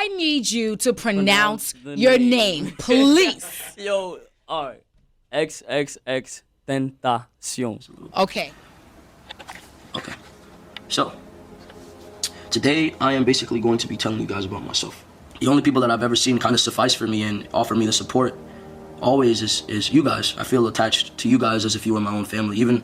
I need you to pronounce your name, please. Yo, all right. XXXTENTACION. Okay. Okay. So, today I am basically going to be telling you guys about myself. The only people that I've ever seen kind of suffice for me and offer me the support always is you guys. I feel attached to you guys as if you were my own family, even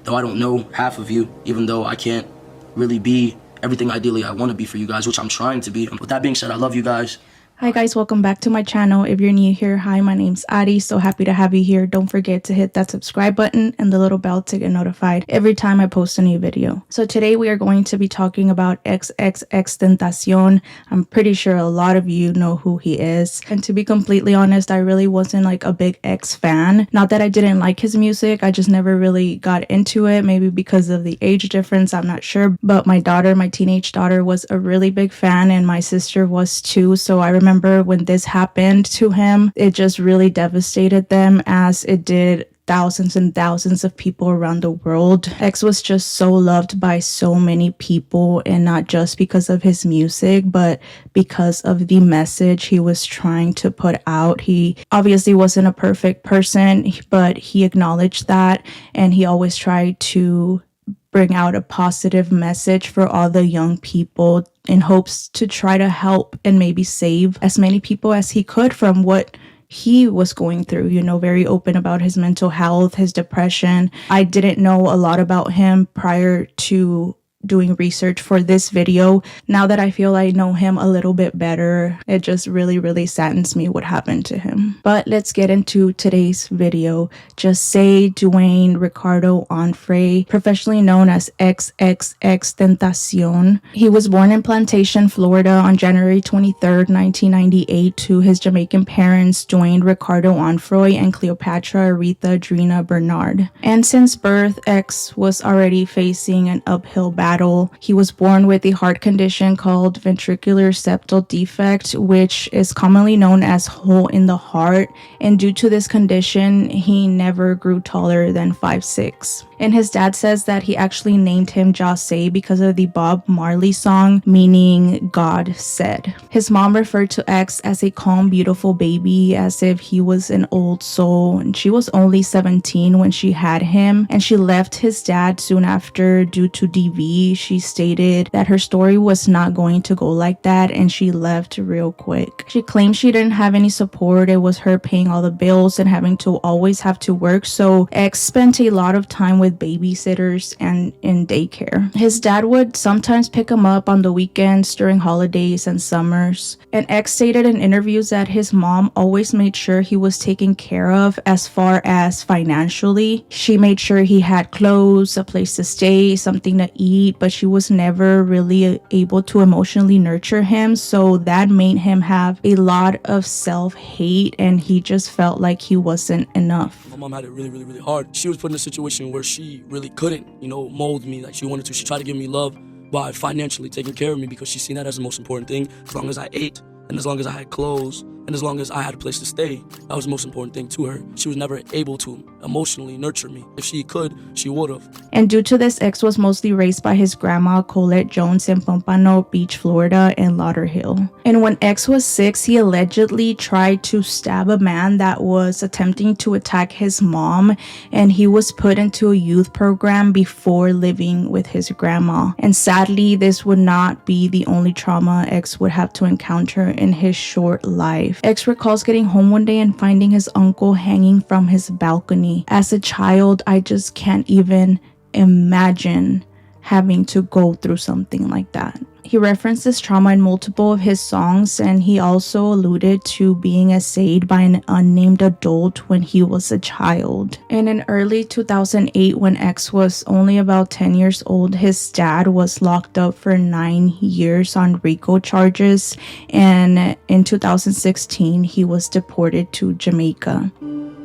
though I don't know half of you, even though I can't really be everything ideally I want to be for you guys, which I'm trying to be. With that being said, I love you guys. Hi guys, welcome back to my channel. If you're new here, hi, my name's Ari. So happy to have you here. Don't forget to hit that subscribe button and the little bell to get notified every time I post a new video. So today we are going to be talking about XXXTENTACION. I'm pretty sure a lot of you know who he is. And to be completely honest, I really wasn't like a big X fan. Not that I didn't like his music, I just never really got into it. Maybe because of the age difference, I'm not sure. But my daughter, my teenage daughter, was a really big fan and my sister was too. So I remember when this happened to him, it just really devastated them as it did thousands and thousands of people around the world. X was just so loved by so many people, and not just because of his music, but because of the message he was trying to put out. He obviously wasn't a perfect person, but he acknowledged that, and he always tried to bring out a positive message for all the young people in hopes to try to help and maybe save as many people as he could from what he was going through. You know, very open about his mental health, his depression. I didn't know a lot about him prior to doing research for this video. Now that I feel I know him a little bit better, it just really saddens me what happened to him. But let's get into today's video. Just say Dwayne Ricardo Onfray, professionally known as XXXTENTACION. He was born in Plantation, Florida on January 23rd, 1998 to his Jamaican parents, Dwayne Ricardo Onfray and Cleopatra Aretha Drina Bernard. And since birth, X was already facing an uphill battle. He was born with a heart condition called ventricular septal defect, which is commonly known as hole in the heart. And due to this condition, he never grew taller than 5'6". And his dad says that he actually named him Jose because of the Bob Marley song, meaning God said. His mom referred to X as a calm, beautiful baby, as if he was an old soul. And she was only 17 when she had him, and she left his dad soon after due to DV. She stated that her story was not going to go like that, and she left real quick. She claimed she didn't have any support. It was her paying all the bills and having to always have to work. So X spent a lot of time with babysitters and in daycare. His dad would sometimes pick him up on the weekends during holidays and summers. And X stated in interviews that his mom always made sure he was taken care of as far as financially. She made sure he had clothes, a place to stay, something to eat, but she was never really able to emotionally nurture him. So that made him have a lot of self-hate, and he just felt like he wasn't enough. My mom had it really hard. She was put in a situation where she really couldn't, mold me like she wanted to. She tried to give me love by financially taking care of me because she seen that as the most important thing. As long as I ate, and as long as I had clothes, and as long as I had a place to stay, that was the most important thing to her. She was never able to emotionally nurture me. If she could, she would have. And due to this, X was mostly raised by his grandma, Colette Jones, in Pompano Beach, Florida, and Lauderhill. And when X was 6, he allegedly tried to stab a man that was attempting to attack his mom, and he was put into a youth program before living with his grandma. And sadly, this would not be the only trauma X would have to encounter in his short life. X recalls getting home one day and finding his uncle hanging from his balcony. As a child, I just can't even imagine having to go through something like that. He referenced this trauma in multiple of his songs, and he also alluded to being essayed by an unnamed adult when he was a child. And in early 2008, when X was only about 10 years old, his dad was locked up for 9 years on RICO charges, and in 2016, he was deported to Jamaica.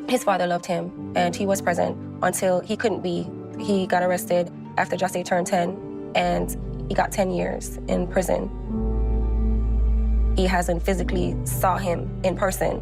His father loved him, and he was present until he couldn't be. He got arrested after Jose turned 10, and he got 10 years in prison. He hasn't physically saw him in person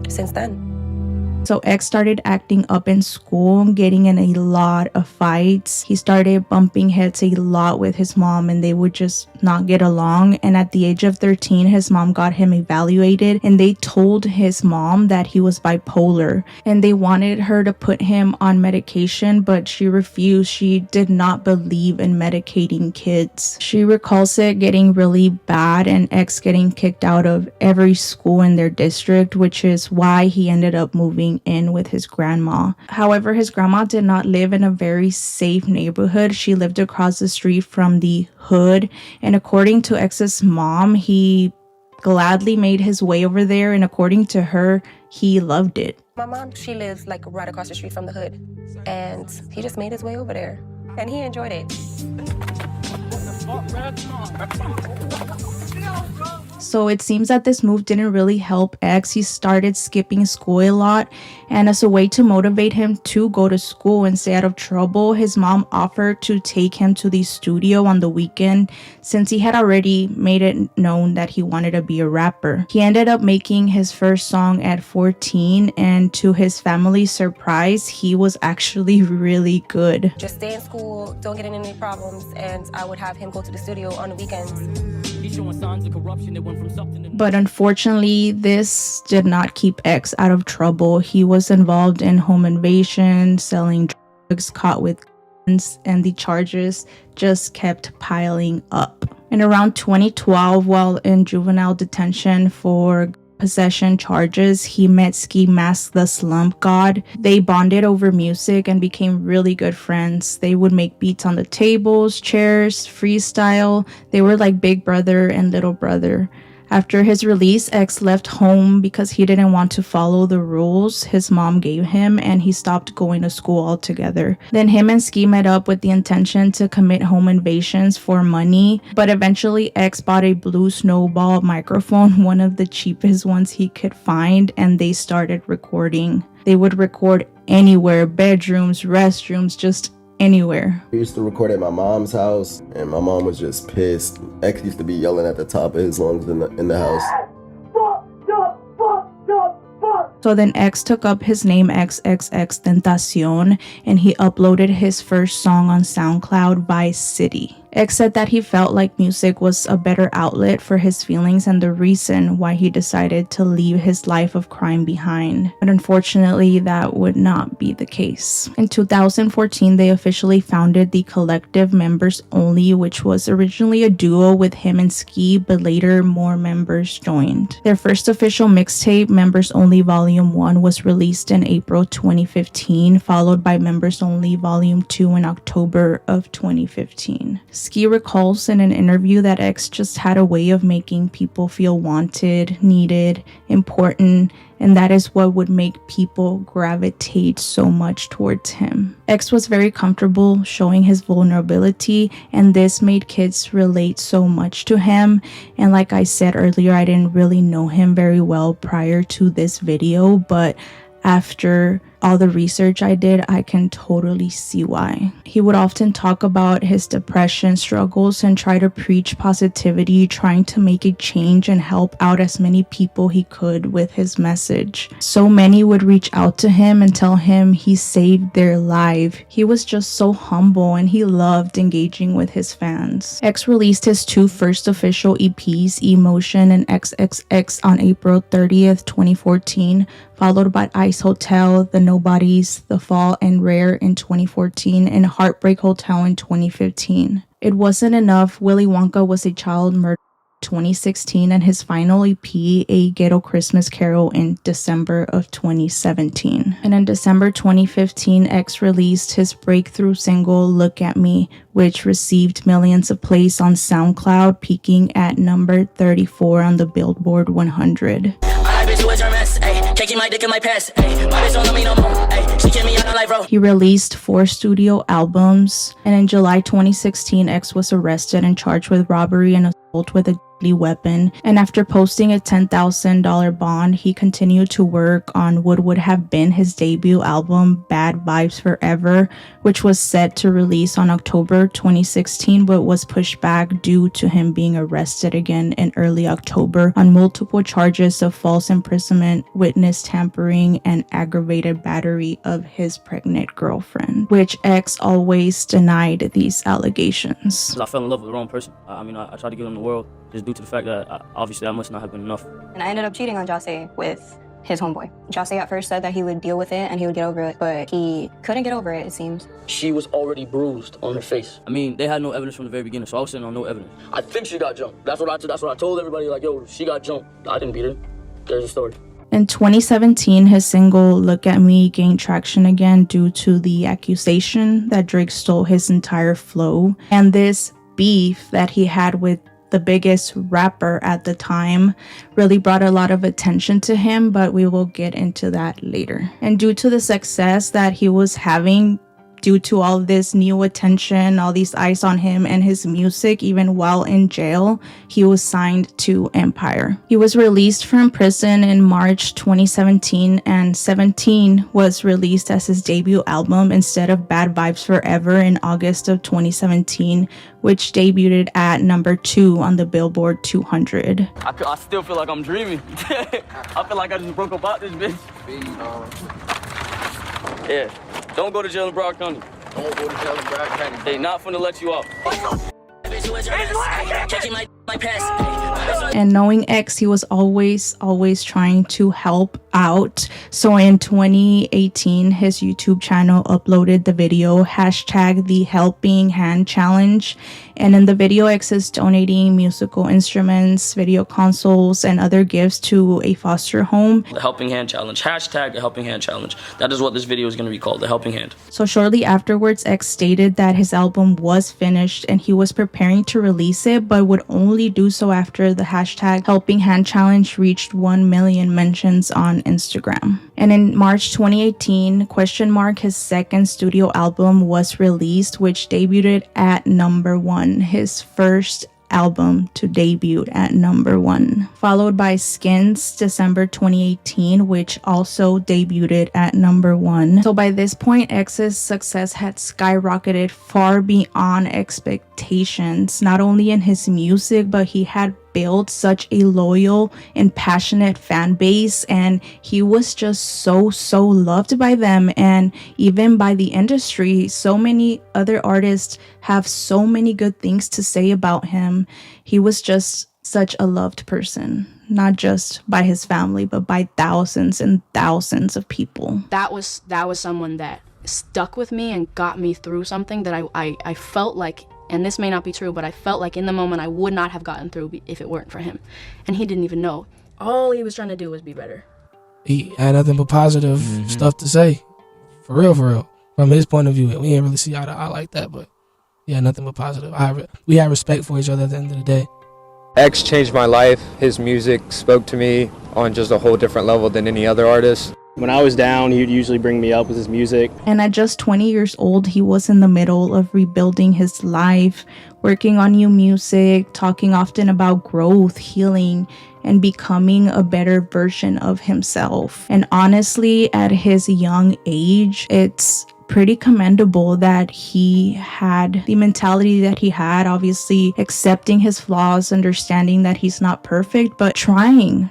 since then. So X started acting up in school, getting in a lot of fights. He started bumping heads a lot with his mom and they would just not get along. And at the age of 13, his mom got him evaluated and they told his mom that he was bipolar and they wanted her to put him on medication, but she refused. She did not believe in medicating kids. She recalls it getting really bad and X getting kicked out of every school in their district, which is why he ended up moving in with his grandma. However, his grandma did not live in a very safe neighborhood. She lived across the street from the hood, and according to X's mom, he gladly made his way over there, and according to her, he loved it. My mom, she lives like right across the street from the hood, and he just made his way over there, and he enjoyed it. So it seems that this move didn't really help X. He started skipping school a lot, and as a way to motivate him to go to school and stay out of trouble, his mom offered to take him to the studio on the weekend since he had already made it known that he wanted to be a rapper. He ended up making his first song at 14, and to his family's surprise, he was actually really good. Just stay in school, don't get in any problems, and I would have him go to the studio on the weekends. But unfortunately, this did not keep X out of trouble. He was involved in home invasion, selling drugs, caught with guns, and the charges just kept piling up. And around 2012, while in juvenile detention for possession charges, he met Ski Mask the Slump God. They bonded over music and became really good friends. They would make beats on the tables, chairs, freestyle. They were like big brother and little brother. After his release, X left home because he didn't want to follow the rules his mom gave him, and he stopped going to school altogether. Then him and Ski met up with the intention to commit home invasions for money, but eventually X bought a blue snowball microphone, one of the cheapest ones he could find, and they started recording. They would record anywhere, bedrooms, restrooms, just anywhere. We used to record at my mom's house, and my mom was just pissed. X used to be yelling at the top of his lungs in the house. So then X took up his name XXXTENTACION, and he uploaded his first song on SoundCloud, Vice City. X said that he felt like music was a better outlet for his feelings and the reason why he decided to leave his life of crime behind. But unfortunately, that would not be the case. In 2014, they officially founded the collective Members Only, which was originally a duo with him and Ski, but later more members joined. Their first official mixtape, Members Only Volume 1, was released in April 2015, followed by Members Only Volume 2 in October of 2015. Ski recalls in an interview that X just had a way of making people feel wanted, needed, important, and that is what would make people gravitate so much towards him. X was very comfortable showing his vulnerability, and this made kids relate so much to him. And like I said earlier, I didn't really know him very well prior to this video, but after all the research I did, I can totally see why. He would often talk about his depression struggles and try to preach positivity, trying to make a change and help out as many people he could with his message. So many would reach out to him and tell him he saved their life. He was just so humble and he loved engaging with his fans. X released his two first official EPs, Emotion and XXX, on April 30th, 2014, followed by Ice Hotel, The Nobodies, The Fall, and Rare in 2014, and Heartbreak Hotel in 2015. It wasn't enough. Willy Wonka was a child murder in 2016, and his final EP, A Ghetto Christmas Carol, in December of 2017. And in December 2015, X released his breakthrough single, Look at Me, which received millions of plays on SoundCloud, peaking at number 34 on the Billboard 100. He released 4 studio albums, and in July 2016, X was arrested and charged with robbery and assault with a deadly weapon. And after posting a $10,000 bond, he continued to work on what would have been his debut album, Bad Vibes Forever, which was set to release on October 2016, but was pushed back due to him being arrested again in early October on multiple charges of false imprisonment, witness tampering, and aggravated battery of his pregnant girlfriend, which X always denied these allegations. I fell in love with the wrong person. I tried to give him the world just due to the fact that obviously I must not have been enough. And I ended up cheating on Jose with his homeboy. Jose at first said that he would deal with it and he would get over it, but he couldn't get over it seems. She was already bruised on her face. They had no evidence from the very beginning, so I was sitting on no evidence. I think she got jumped. That's what I told everybody, like, yo, she got jumped. I didn't beat her. There's a story. In 2017, his single Look at Me gained traction again due to the accusation that Drake stole his entire flow, and this beef that he had with the biggest rapper at the time really brought a lot of attention to him, but we will get into that later. And due to the success that he was having, due to all this new attention, all these eyes on him and his music, even while in jail, he was signed to Empire. He was released from prison in March 2017, and 17 was released as his debut album instead of Bad Vibes Forever in August of 2017, which debuted at number 2 on the Billboard 200. I still feel like I'm dreaming. I feel like I just broke up out this bitch. Yeah. Don't go to jail in Broward County. Don't go to jail in Broward County. They not finna let you out. And knowing X, he was always trying to help out. So in 2018, his YouTube channel uploaded the video hashtag the Helping Hand Challenge. And in the video, X is donating musical instruments, video consoles, and other gifts to a foster home. The Helping Hand Challenge. Hashtag the Helping Hand Challenge. That is what this video is going to be called, the Helping Hand. So shortly afterwards, X stated that his album was finished and he was preparing to release it, but would only do so after the hashtag Helping Hand Challenge reached 1 million mentions on Instagram. And in March 2018, his second studio album was released, which debuted at number 1, his first album to debut at number 1, followed by Skins December 2018, which also debuted at number 1. So by this point, X's success had skyrocketed far beyond expectations, not only in his music, but he had built such a loyal and passionate fan base, and he was just so loved by them and even by the industry. So many other artists have so many good things to say about him. He was just such a loved person, not just by his family, but by thousands and thousands of people. That was someone that stuck with me and got me through something that I felt like, and this may not be true, but I felt like in the moment I would not have gotten through if it weren't for him. And he didn't even know. All he was trying to do was be better. He had nothing but positive stuff to say. For real. From his point of view, we didn't really see eye to eye like that, but he had nothing but positive. We had respect for each other at the end of the day. X changed my life. His music spoke to me on just a whole different level than any other artist. When I was down, he would usually bring me up with his music. And at just 20 years old, he was in the middle of rebuilding his life, working on new music, talking often about growth, healing, and becoming a better version of himself. And honestly, at his young age, it's pretty commendable that he had the mentality that he had, obviously accepting his flaws, understanding that he's not perfect, but trying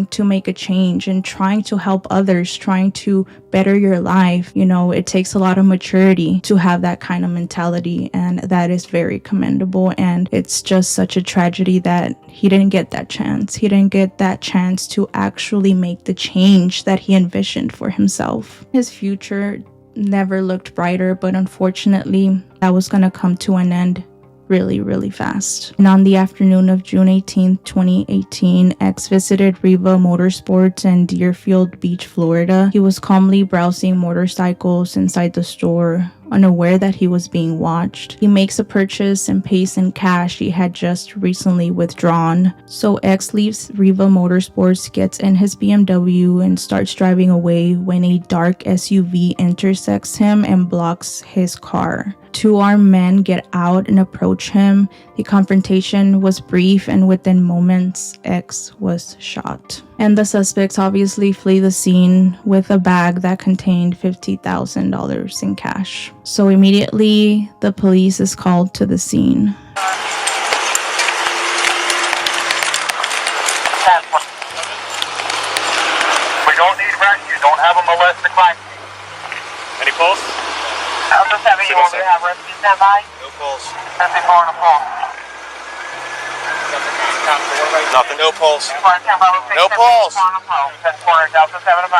to make a change and trying to help others, trying to better your life. You know, it takes a lot of maturity to have that kind of mentality, and that is very commendable. And it's just such a tragedy that he didn't get that chance. He didn't get that chance to actually make the change that he envisioned for himself. His future never looked brighter, but unfortunately that was going to come to an end really fast. And on the afternoon of June 18th, 2018, X visited Riva Motorsports in Deerfield Beach, Florida. He was calmly browsing motorcycles inside the store, unaware that he was being watched. He makes a purchase and pays in cash he had just recently withdrawn. So X leaves Riva Motorsports, gets in his BMW, and starts driving away when a dark SUV intersects him and blocks his car. Two armed men get out and approach him. The confrontation was brief, and within moments, X was shot. And the suspects obviously flee the scene with a bag that contained $50,000 in cash. So immediately, the police is called to the scene. We don't need rescue. Don't have a molest the crime scene. Any pulse? After 7, you want me to have rescue stand by? No pulse. 54 on the pulse. Nothing. No pulse. No pulse. 10-4, Delta 7 to 9.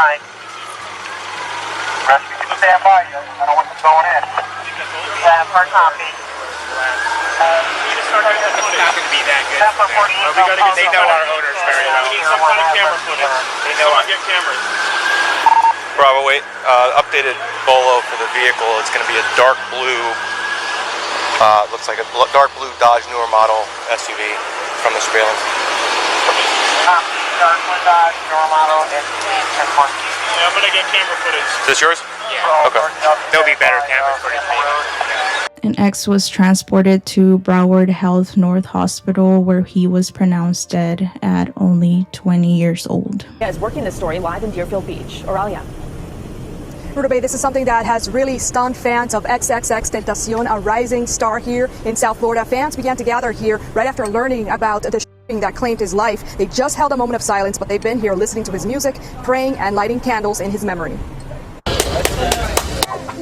Rescue can stand by you. I don't want you going in. Yeah, for copy. It's not going to be that good. They know our owners very well. We need some kind of camera footage. They know our cameras. Bravo 8, updated bolo for the vehicle. It's going to be a dark blue, looks like a dark blue Dodge newer model SUV from the surveillance. Dark blue Dodge newer model SUV. Yeah, I'm going to get camera footage. Is this yours? Yeah. Okay. There'll be better camera footage maybe. And X was transported to Broward Health North Hospital, where he was pronounced dead at only 20 years old. Is working this story live in Deerfield Beach. Aurelia. Rutabe, this is something that has really stunned fans of XXXTENTACION, a rising star here in South Florida. Fans began to gather here right after learning about the shooting that claimed his life. They just held a moment of silence, but they've been here listening to his music, praying, and lighting candles in his memory.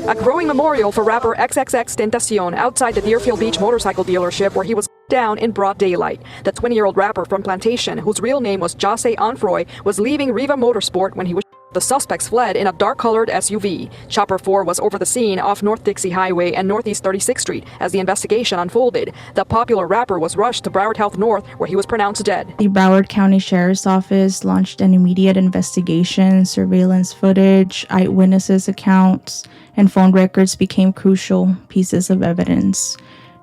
A growing memorial for rapper XXXTENTACION outside the Deerfield Beach motorcycle dealership, where he was down in broad daylight. The 20-year-old rapper from Plantation, whose real name was Jose Onfroy, was leaving Riva Motorsport when he was. The suspects fled in a dark-colored SUV. Chopper 4 was over the scene off North Dixie Highway and Northeast 36th Street as the investigation unfolded. The popular rapper was rushed to Broward Health North, where he was pronounced dead. The Broward County Sheriff's Office launched an immediate investigation. Surveillance footage, eyewitnesses' accounts, and phone records became crucial pieces of evidence.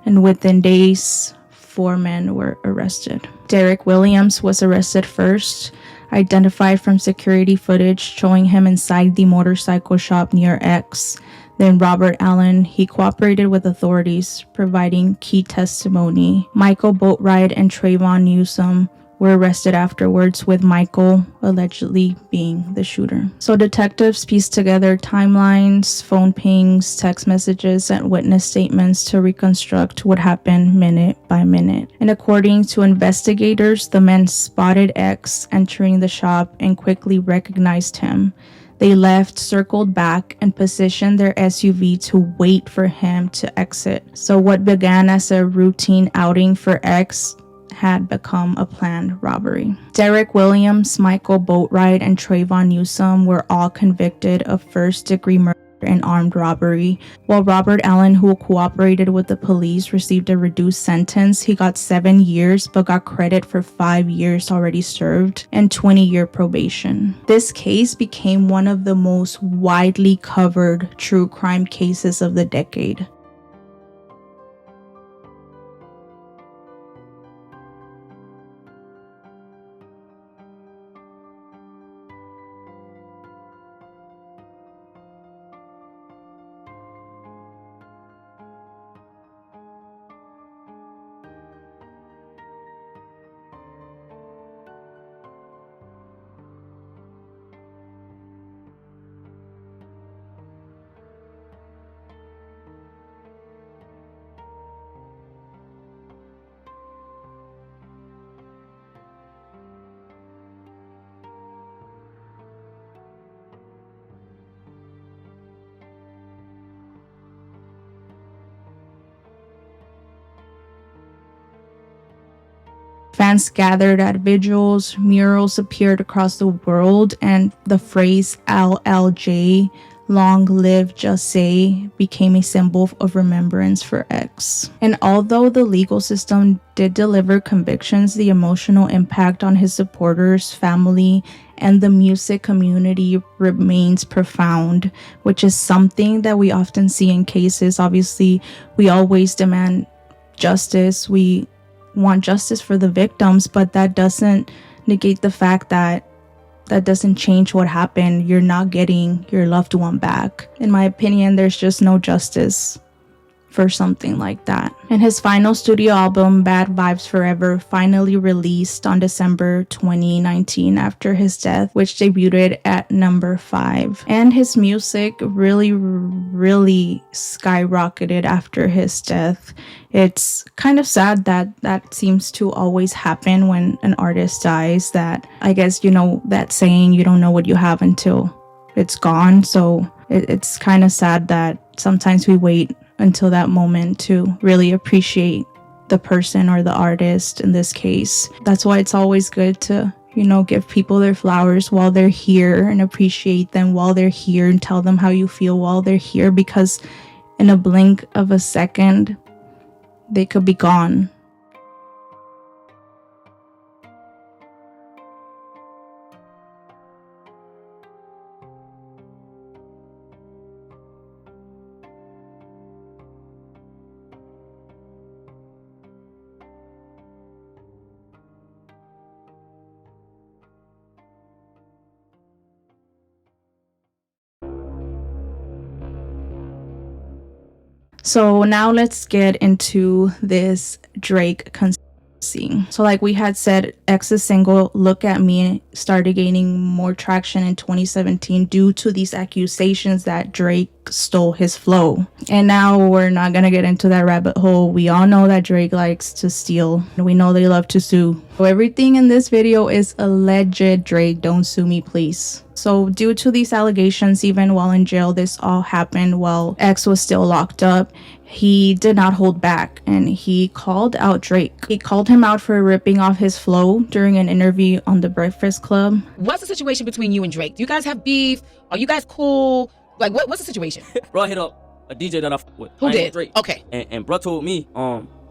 And within days, 4 men were arrested. Derek Williams was arrested first, identified from security footage showing him inside the motorcycle shop near X. Then Robert Allen, he cooperated with authorities, providing key testimony. Michael Boatwright and Trayvon Newsome were arrested afterwards, with Michael allegedly being the shooter. So detectives pieced together timelines, phone pings, text messages, and witness statements to reconstruct what happened minute by minute. And according to investigators, the men spotted X entering the shop and quickly recognized him. They left, circled back, and positioned their SUV to wait for him to exit. So what began as a routine outing for X had become a planned robbery. Derek Williams, Michael Boatwright, and Trayvon Newsome were all convicted of first-degree murder and armed robbery, while Robert Allen, who cooperated with the police, received a reduced sentence. He got 7 years but got credit for 5 years already served and 20-year probation. This case became one of the most widely covered true crime cases of the decade. Fans gathered at vigils, murals appeared across the world, and the phrase LLJ, long live Jose, became a symbol of remembrance for X. And although the legal system did deliver convictions, the emotional impact on his supporters, family, and the music community remains profound, which is something that we often see in cases. Obviously, we always demand justice. We want justice for the victims, but that doesn't negate the fact that doesn't change what happened. You're not getting your loved one back. In my opinion, there's just no justice for something like that. And his final studio album, Bad Vibes Forever, finally released on December 2019 after his death, which debuted at number 5. And his music really skyrocketed after his death. It's kind of sad that that seems to always happen when an artist dies, that I guess, you know, that saying, you don't know what you have until it's gone. So it's kind of sad that sometimes we wait until that moment to really appreciate the person or the artist in this case. That's why it's always good to, you know, give people their flowers while they're here and appreciate them while they're here and tell them how you feel while they're here, because in a blink of a second, they could be gone. So now let's get into this Drake conspiracy. So like we had said, X's single Look at Me started gaining more traction in 2017 due to these accusations that Drake stole his flow. And now we're not gonna get into that rabbit hole. We all know that Drake likes to steal. We know they love to sue. So everything in this video is alleged. Drake, don't sue me, please. So due to these allegations, even while in jail, this all happened while X was still locked up. He did not hold back and he called out Drake. He called him out for ripping off his flow during an interview on The Breakfast Club. What's the situation between you and Drake? Do you guys have beef? Are you guys cool? Like, what's the situation? Bro, I hit up a DJ that I fuck with. Who I ain't did? Drake. Okay. And bro told me,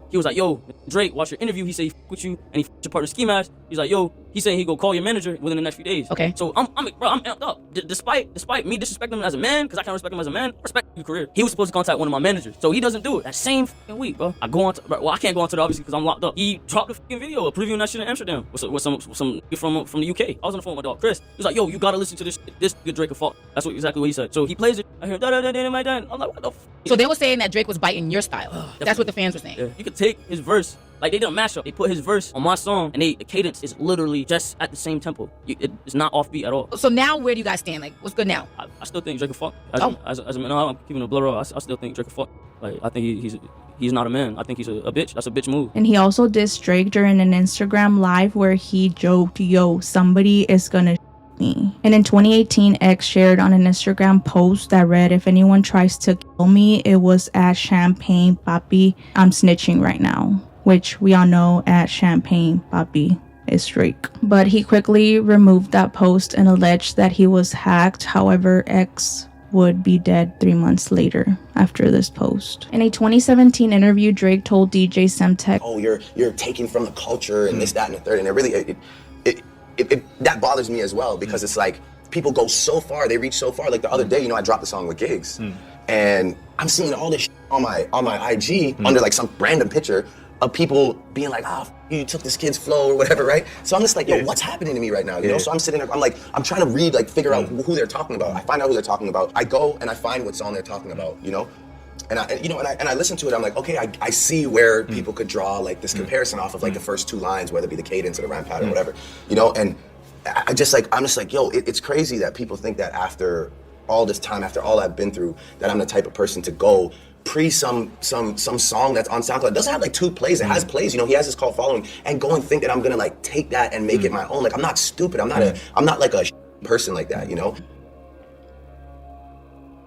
he was like, yo, Drake, watch your interview. He said he fuck with you and he fuck your partner Ski Mask. He's like, yo, he's saying he go call your manager within the next few days. Okay. So I'm amped up. Despite me disrespecting him as a man, because I can't respect him as a man, I respect your career. He was supposed to contact one of my managers. So he doesn't do it. That same fucking week, bro. I go on to, well, I can't go on to it obviously because I'm locked up. He dropped a fucking video, previewing that shit in Amsterdam with some from the UK. I was on the phone with my dog Chris. He was like, yo, you gotta listen to this good Drake of fuck. That's exactly what he said. So he plays it. I hear da-da-da-da-da, my dad. I'm like, what the fuck? So they were saying that Drake was biting your style. That's what the fans were saying. Yeah. You could take his verse, like they did a mashup. They put his verse on my song, and the cadence is literally just at the same tempo. It's not offbeat at all. So now where do you guys stand? Like, what's good now? I still think Drake a fuck. As a man, I'm keeping a blur. I still think Drake a fuck. Like, I think he's not a man. I think he's a bitch. That's a bitch move. And he also dissed Drake during an Instagram live where he joked, yo, somebody is gonna me. And in 2018, X shared on an Instagram post that read, if anyone tries to kill me, it was at Champagne Papi. I'm snitching right now, which we all know at Champagne Papi is Drake. But he quickly removed that post and alleged that he was hacked. However, X would be dead 3 months later after this post. In a 2017 interview, Drake told DJ Semtech, oh, you're taking from the culture and this, that, and the third. And it really, that bothers me as well, because it's like people go so far, they reach so far. Like the other day, you know, I dropped the song with Gigs, and I'm seeing all this on my IG under like some random picture of people being like, oh, you took this kid's flow or whatever, right? So I'm just like, yo, what's happening to me right now? You know? So I'm sitting there, I'm trying to read, like figure out who they're talking about. I find out who they're talking about. I go and I find what song they're talking about, you know? And I listen to it, I'm like, okay, I see where people could draw like this comparison off of like the first two lines, whether it be the cadence or the rhyme pattern or whatever, you know? And I'm just like, yo, it's crazy that people think that after all this time, after all I've been through, that I'm the type of person to go pre some song that's on SoundCloud. It doesn't have like 2 plays, it has plays, you know, he has his cult following, and go and think that I'm gonna like take that and make it my own. Like, I'm not stupid, I'm not like a person like that, you know?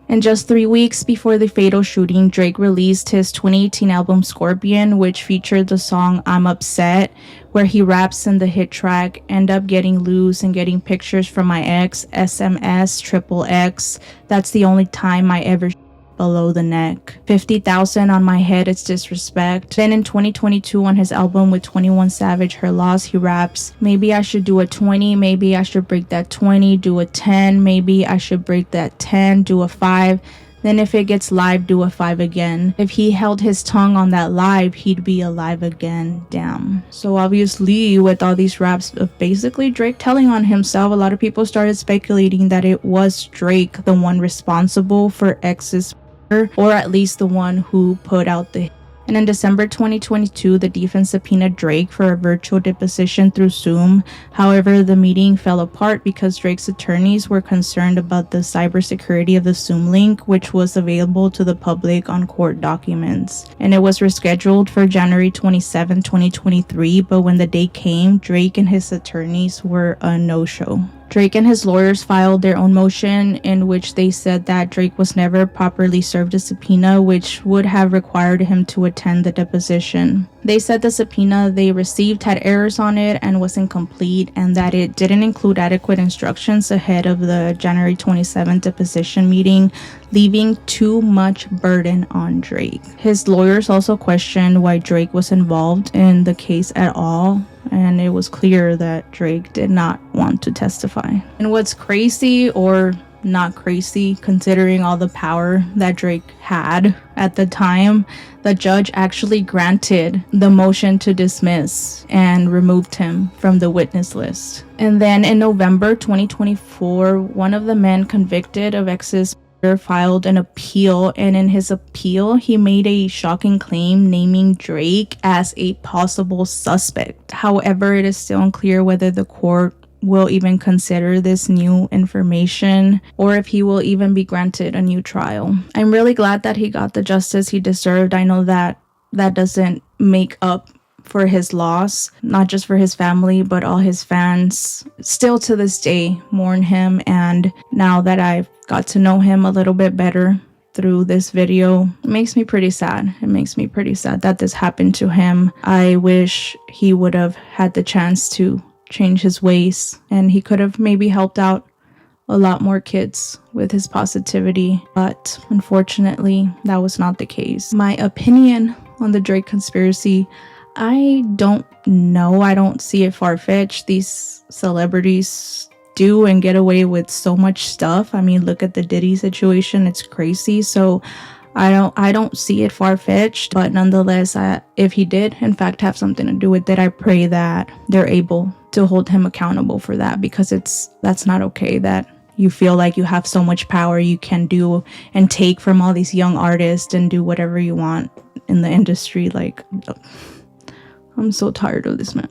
And just 3 weeks before the fatal shooting, Drake released his 2018 album Scorpion, which featured the song I'm Upset, where he raps in the hit track, end up getting loose and getting pictures from my ex, SMS, XXX. That's the only time I ever below the neck. 50,000 on my head, it's disrespect. Then in 2022 on his album with 21 Savage, Her Loss, he raps, maybe I should do a 20, maybe I should break that 20, do a 10, maybe I should break that 10, do a 5. Then if it gets live, do a 5 again. If he held his tongue on that live, he'd be alive again. Damn. So obviously with all these raps of basically Drake telling on himself, a lot of people started speculating that it was Drake the one responsible for X's or at least the one who put out the hit. And in December 2022, the defense subpoenaed Drake for a virtual deposition through Zoom. However, the meeting fell apart because Drake's attorneys were concerned about the cybersecurity of the Zoom link, which was available to the public on court documents. And it was rescheduled for January 27, 2023, but when the day came, Drake and his attorneys were a no-show. Drake and his lawyers filed their own motion in which they said that Drake was never properly served a subpoena, which would have required him to attend the deposition. They said the subpoena they received had errors on it and was incomplete, and that it didn't include adequate instructions ahead of the January 27th deposition meeting, leaving too much burden on Drake. His lawyers also questioned why Drake was involved in the case at all, and it was clear that Drake did not want to testify. And what's crazy, or not crazy considering all the power that Drake had at the time, the judge actually granted the motion to dismiss and removed him from the witness list. And then in November 2024, one of the men convicted of X's filed an appeal, and in his appeal he made a shocking claim naming Drake as a possible suspect. However, it is still unclear whether the court will even consider this new information or if he will even be granted a new trial. I'm really glad that he got the justice he deserved. I know that that doesn't make up for his loss, not just for his family, but all his fans still to this day mourn him. And now that I've got to know him a little bit better through this video, it makes me pretty sad. It makes me pretty sad that this happened to him. I wish he would have had the chance to change his ways, and he could have maybe helped out a lot more kids with his positivity, but unfortunately that was not the case. My opinion on the Drake conspiracy, I don't know. I don't see it far-fetched. These celebrities do and get away with so much stuff. I mean, look at the Diddy situation. It's crazy. So I don't see it far-fetched, but nonetheless, if he did in fact have something to do with it, I pray that they're able to hold him accountable for that, because that's not okay that you feel like you have so much power you can do and take from all these young artists and do whatever you want in the industry. Like, I'm so tired of this, man.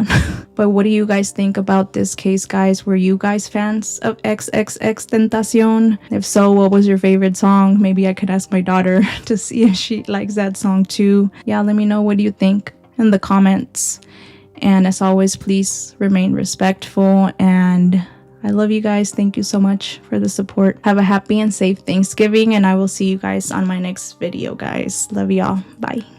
But what do you guys think about this case, guys? Were you guys fans of XXXTENTACION? If so, what was your favorite song? Maybe I could ask my daughter to see if she likes that song too. Yeah, let me know what you think in the comments. And as always, please remain respectful, and I love you guys. Thank you so much for the support. Have a happy and safe Thanksgiving, and I will see you guys on my next video, guys. Love y'all. Bye.